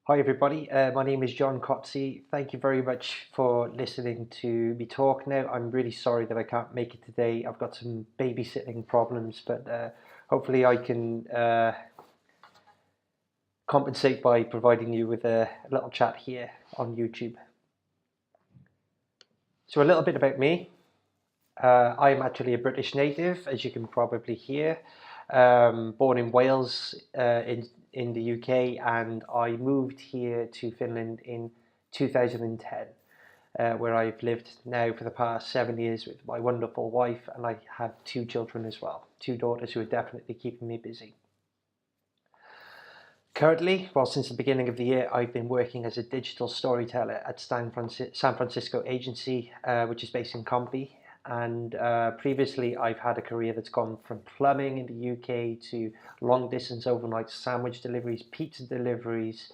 Hi everybody, my name is John Cotsey. Thank you very much for listening to me talk now. I'm really sorry that I can't make it today. I've got some babysitting problems, but hopefully I can compensate by providing you with a little chat here on YouTube. So a little bit about me. I am actually a British native, as you can probably hear. Born in Wales, in the UK, and I moved here to Finland in 2010, where I've lived now for the past 7 years with my wonderful wife, and I have two children as well, two daughters who are definitely keeping me busy. Currently, well, since the beginning of the year, I've been working as a digital storyteller at San Francisco agency, which is based in Compi. And previously, I've had a career that's gone from plumbing in the UK to long distance overnight sandwich deliveries, pizza deliveries.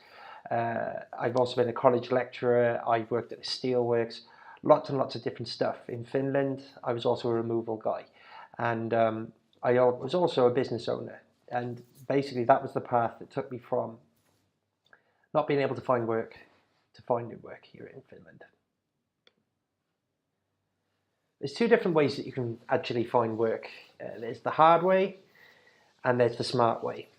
I've also been a college lecturer. I've worked at the steelworks, lots and lots of different stuff. In Finland, I was also a removal guy. And I was also a business owner. And basically, that was the path that took me from not being able to find work to finding work here in Finland. There's two different ways that you can actually find work. There's the hard way and there's the smart way.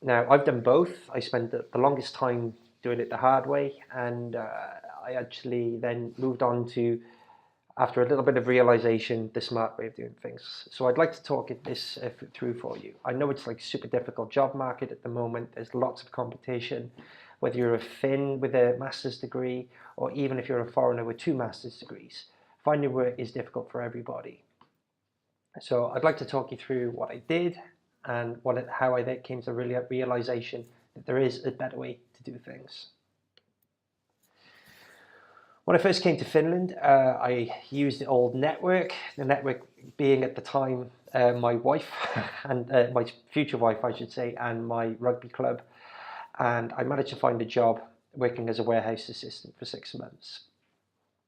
Now, I've done both. I spent the longest time doing it the hard way, and I actually then moved on to, after a little bit of realization, the smart way of doing things. So I'd like to talk this through for you. I know it's like super difficult job market at the moment. There's lots of competition, whether you're a Finn with a master's degree or even if you're a foreigner with two master's degrees. Finding work is difficult for everybody. So I'd like to talk you through what I did and how I then came to the realization that there is a better way to do things. When I first came to Finland, I used the old network, the network being at the time my wife, and my future wife, I should say, and my rugby club. And I managed to find a job working as a warehouse assistant for 6 months.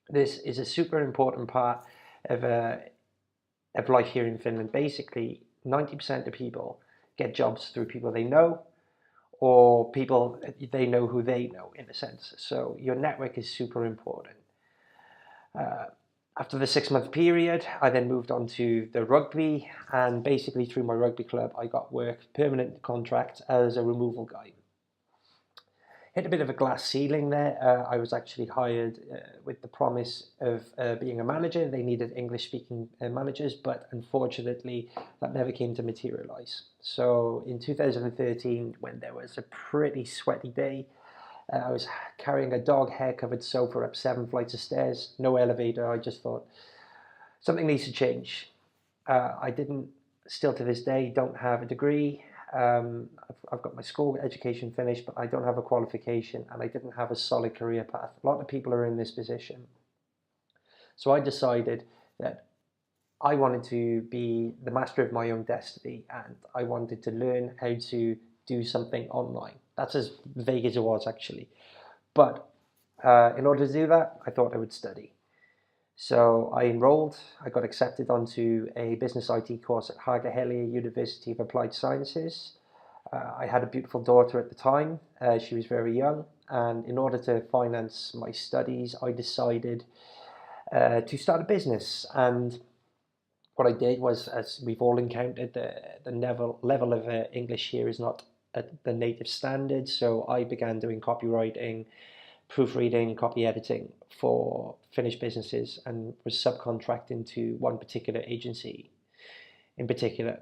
This is a super important part of, of life here in Finland. Basically, 90% of people get jobs through people they know, or people they know who they know, in a sense. So your network is super important. After the 6 month period, I then moved on to the rugby, and basically through my rugby club, I got work, permanent contract as a removal guy. Hit a bit of a glass ceiling there. I was actually hired with the promise of being a manager. They needed English-speaking managers, but unfortunately, that never came to materialize. So in 2013, when there was a pretty sweaty day, I was carrying a dog hair-covered sofa up 7 flights of stairs, no elevator. I just thought, something needs to change. I didn't, still to this day, don't have a degree. I've got my school education finished, but I don't have a qualification, and I didn't have a solid career path. A lot of people are in this position. So I decided that I wanted to be the master of my own destiny, and I wanted to learn how to do something online. That's as vague as it was, actually. But in order to do that, I thought I would study. So I enrolled, I got accepted onto a business IT course at Haaga-Helia University of Applied Sciences. I had a beautiful daughter at the time. She was very young, and in order to finance my studies, I decided to start a business. And what I did was, as we've all encountered, the level of English here is not at the native standard, so I began doing copywriting, proofreading, copy editing for Finnish businesses, and was subcontracting to one particular agency in particular.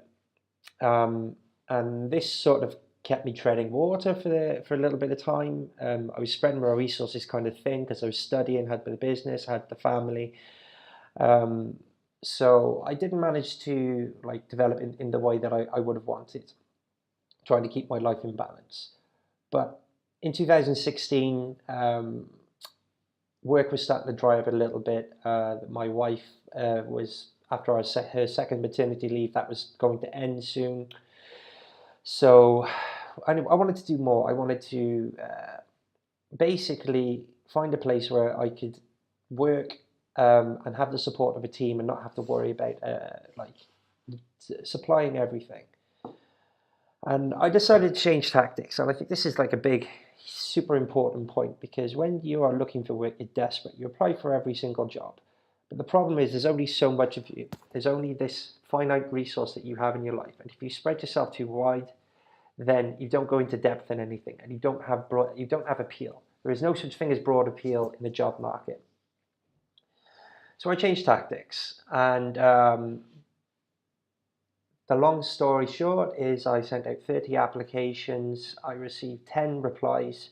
And this sort of kept me treading water for a little bit of time. I was spreading my resources kind of thin because I was studying, had the business, had the family. So I didn't manage to like develop in the way that I would have wanted, trying to keep my life in balance. But in 2016, work was starting to dry up a little bit. My wife was, after her second maternity leave, that was going to end soon. So I wanted to do more. I wanted to basically find a place where I could work and have the support of a team and not have to worry about like supplying everything. And I decided to change tactics. And I think this is like a big, super important point, because when you are looking for work, you're desperate. You apply for every single job. But the problem is there's only so much of you. There's only this finite resource that you have in your life. And if you spread yourself too wide, then you don't go into depth in anything, and you don't have appeal. There is no such thing as broad appeal in the job market. So I changed tactics, and the long story short is I sent out 30 applications. I received 10 replies,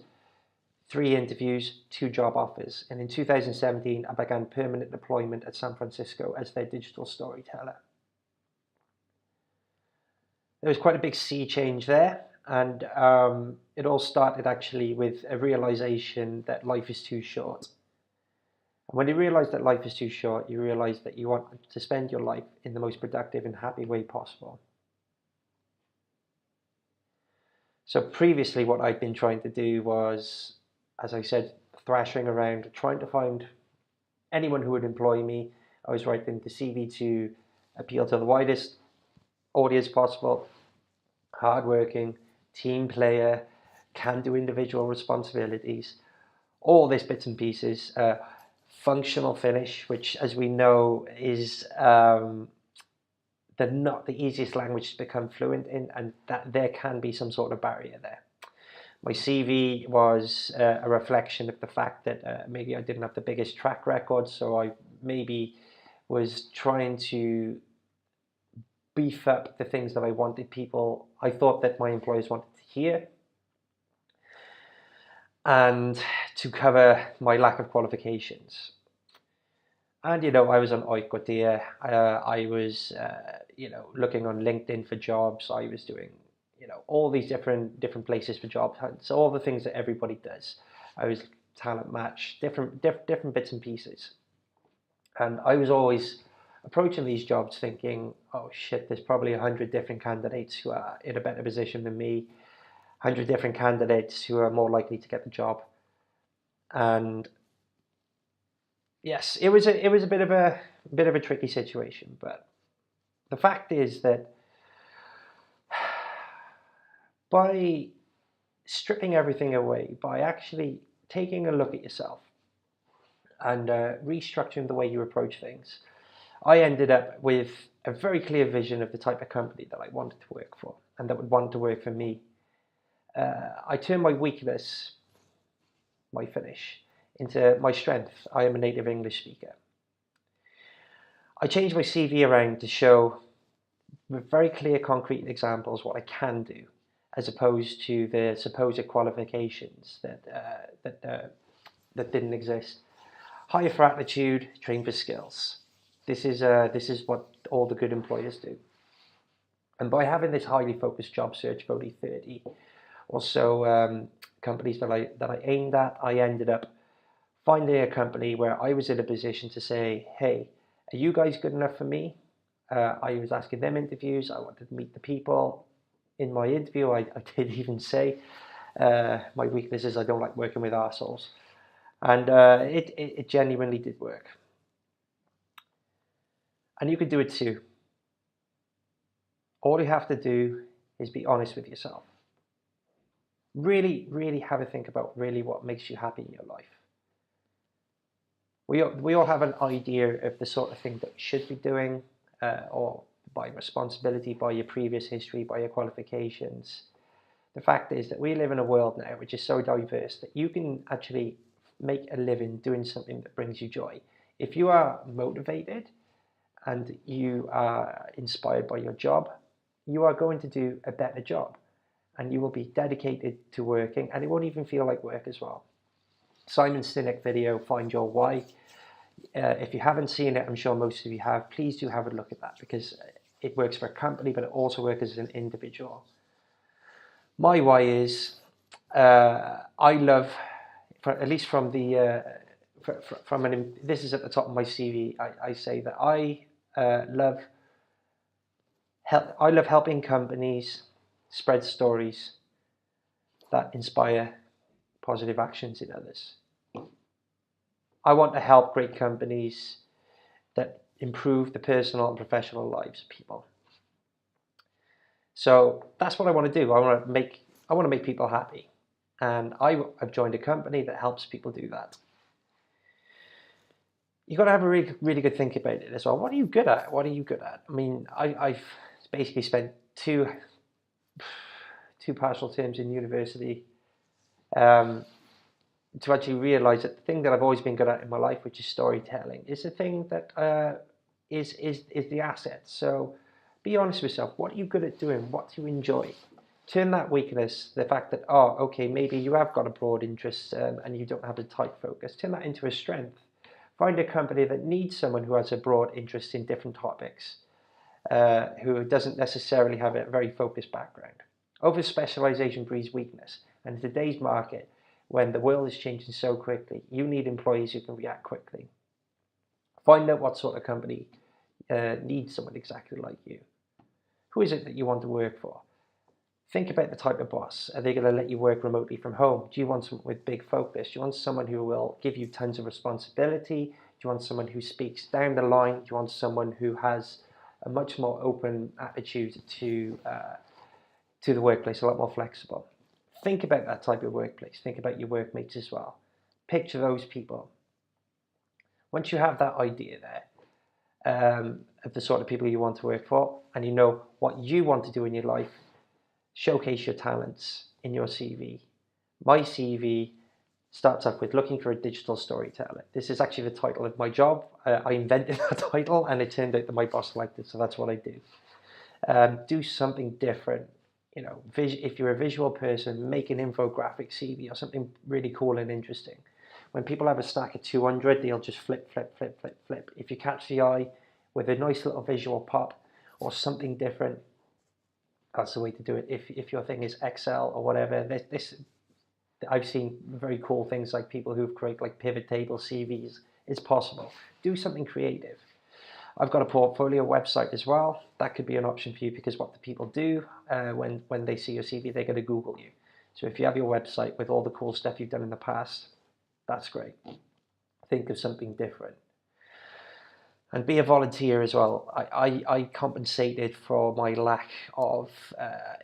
3 interviews, 2 job offers. And in 2017, I began permanent deployment at San Francisco as their digital storyteller. There was quite a big sea change there. And it all started actually with a realization that life is too short. And when you realize that life is too short, you realize that you want to spend your life in the most productive and happy way possible. So previously what I'd been trying to do was, as I said, thrashing around, trying to find anyone who would employ me. I was writing the CV to appeal to the widest audience possible, hardworking, team player, can do individual responsibilities, all these bits and pieces. Functional finish, which, as we know, is not the easiest language to become fluent in, and that there can be some sort of barrier there. My CV was a reflection of the fact that maybe I didn't have the biggest track record, so I maybe was trying to beef up the things that I thought that my employers wanted to hear, and to cover my lack of qualifications. And, I was on Oikotie. I was, looking on LinkedIn for jobs. I was doing, all these different places for job hunts, all the things that everybody does. I was talent match, different bits and pieces. And I was always approaching these jobs thinking, oh shit, there's probably 100 different candidates who are in a better position than me, 100 different candidates who are more likely to get the job. And yes, it was a bit of a tricky situation, but the fact is that by stripping everything away, by actually taking a look at yourself and restructuring the way you approach things, I ended up with a very clear vision of the type of company that I wanted to work for and that would want to work for me. I turned my weakness, my finish, into my strength. I am a native English speaker. I changed my CV around to show with very clear, concrete examples what I can do, as opposed to the supposed qualifications that didn't exist. Hire for attitude, train for skills. This is what all the good employers do. And by having this highly focused job search for only 30 or so companies that I aimed at, I ended up finding a company where I was in a position to say, hey, are you guys good enough for me? I was asking them interviews. I wanted to meet the people. In my interview, I did even say my weakness is I don't like working with arseholes. And it genuinely did work. And you could do it too. All you have to do is be honest with yourself. Really, really have a think about really what makes you happy in your life. We all have an idea of the sort of thing that we should be doing, or by responsibility, by your previous history, by your qualifications. The fact is that we live in a world now which is so diverse that you can actually make a living doing something that brings you joy. If you are motivated and you are inspired by your job, you are going to do a better job and you will be dedicated to working, and it won't even feel like work as well. Simon Sinek video, Find Your Why. If you haven't seen it, I'm sure most of you have, please do have a look at that, because it works for a company, but it also works as an individual. My why is, I love, at least from the, this is at the top of my CV, I say that I love helping companies spread stories that inspire positive actions in others. I want to help great companies that improve the personal and professional lives of people. So that's what I want to do. I want to make people happy, and I've joined a company that helps people do that. You've got to have a really, really good think about it as well. What are you good at? What are you good at? I mean, I've basically spent two partial terms in university um, to actually realize that the thing that I've always been good at in my life, which is storytelling, is the thing that is the asset. So be honest with yourself. What are you good at doing? What do you enjoy? Turn that weakness, the fact that, oh, okay, maybe you have got a broad interest and you don't have a tight focus, turn that into a strength. Find a company that needs someone who has a broad interest in different topics, who doesn't necessarily have a very focused background. Over specialization breeds weakness. And in today's market, when the world is changing so quickly, you need employees who can react quickly. Find out what sort of company needs someone exactly like you. Who is it that you want to work for? Think about the type of boss. Are they going to let you work remotely from home? Do you want someone with big focus? Do you want someone who will give you tons of responsibility? Do you want someone who speaks down the line? Do you want someone who has a much more open attitude to the workplace, a lot more flexible? Think about that type of workplace. Think about your workmates as well. Picture those people. Once you have that idea there of the sort of people you want to work for, and you know what you want to do in your life, showcase your talents in your CV. My CV starts off with looking for a digital storyteller. This is actually the title of my job. I invented that title, and it turned out that my boss liked it, so that's what I do. Do something different. You know, if you're a visual person, make an infographic CV or something really cool and interesting. When people have a stack of 200, they'll just flip, flip, flip, flip, flip. If you catch the eye with a nice little visual pop or something different, that's the way to do it. If your thing is Excel or whatever, I've seen very cool things like people who've created like pivot table CVs. It's possible. Do something creative. I've got a portfolio website as well. That could be an option for you, because what the people do when they see your CV, they're going to Google you. So if you have your website with all the cool stuff you've done in the past, that's great. Think of something different. And be a volunteer as well. I compensated for my lack of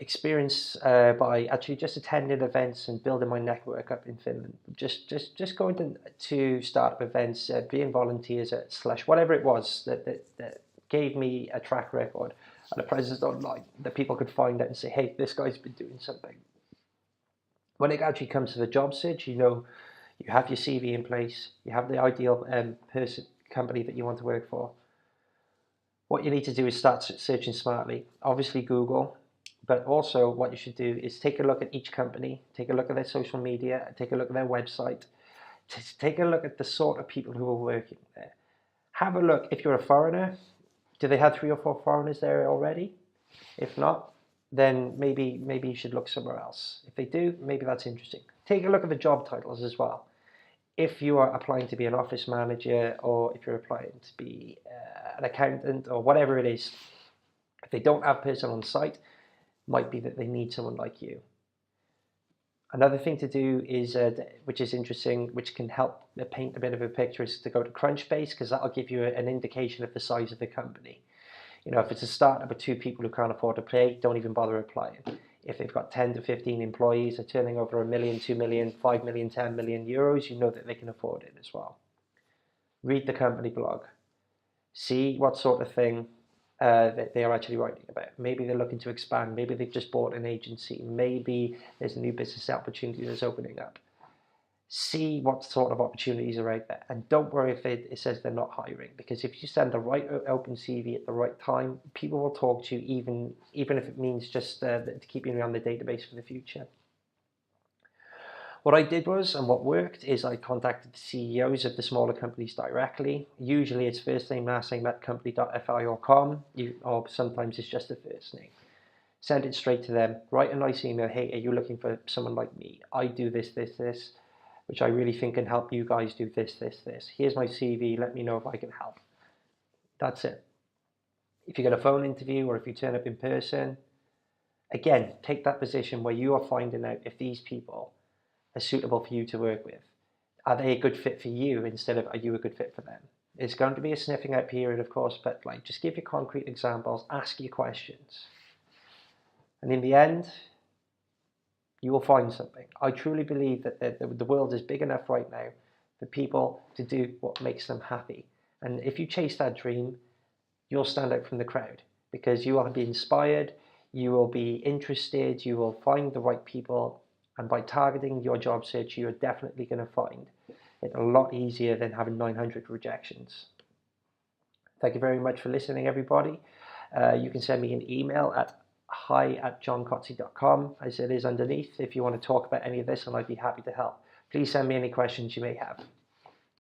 experience by actually just attending events and building my network up in Finland. Just going to startup events, being volunteers at Slash, whatever it was that gave me a track record and a presence online that people could find out and say, hey, this guy's been doing something. When it actually comes to the job search, you know, you have your CV in place, you have the ideal company that you want to work for. What you need to do is start searching smartly. Obviously Google, but also what you should do is take a look at each company, take a look at their social media, take a look at their website, take a look at the sort of people who are working there. Have a look, if you're a foreigner, do they have 3 or 4 foreigners there already? If not, then maybe you should look somewhere else. If they do, maybe that's interesting. Take a look at the job titles as well. If you are applying to be an office manager, or if you're applying to be an accountant or whatever it is, if they don't have person on site, might be that they need someone like you. Another thing to do is, which is interesting, which can help paint a bit of a picture, is to go to Crunchbase, because that'll give you an indication of the size of the company. You know, if it's a startup with 2 people who can't afford to pay, don't even bother applying. If they've got 10 to 15 employees, they're turning over 1 million, 2 million, 5 million, 10 million euros, you know that they can afford it as well. Read the company blog. See what sort of thing that they are actually writing about. Maybe they're looking to expand. Maybe they've just bought an agency. Maybe there's a new business opportunity that's opening up. See what sort of opportunities are out there, and don't worry if it says they're not hiring, because if you send the right open CV at the right time, people will talk to you, even if it means just keeping you on the database for the future. What I did was, and what worked, is I contacted the CEOs of the smaller companies directly. Usually it's first name, last name at company.fi or com, or sometimes it's just the first name. Send it straight to them. Write a nice email. Hey, are you looking for someone like me? I do this, this, this, which I really think can help you guys do this, this, this. Here's my CV. Let me know if I can help. That's it. If you get a phone interview or if you turn up in person, again, take that position where you are finding out if these people are suitable for you to work with. Are they a good fit for you instead of are you a good fit for them? It's going to be a sniffing out period, of course, but like just give your concrete examples, ask your questions. And in the end, you will find something. I truly believe that the world is big enough right now for people to do what makes them happy. And if you chase that dream, you'll stand out from the crowd because you will be inspired, you will be interested, you will find the right people. And by targeting your job search, you're definitely going to find it a lot easier than having 900 rejections. Thank you very much for listening, everybody. You can send me an email at hi@johncotsey.com, as it is underneath, if you want to talk about any of this, and I'd be happy to help. Please send me any questions you may have.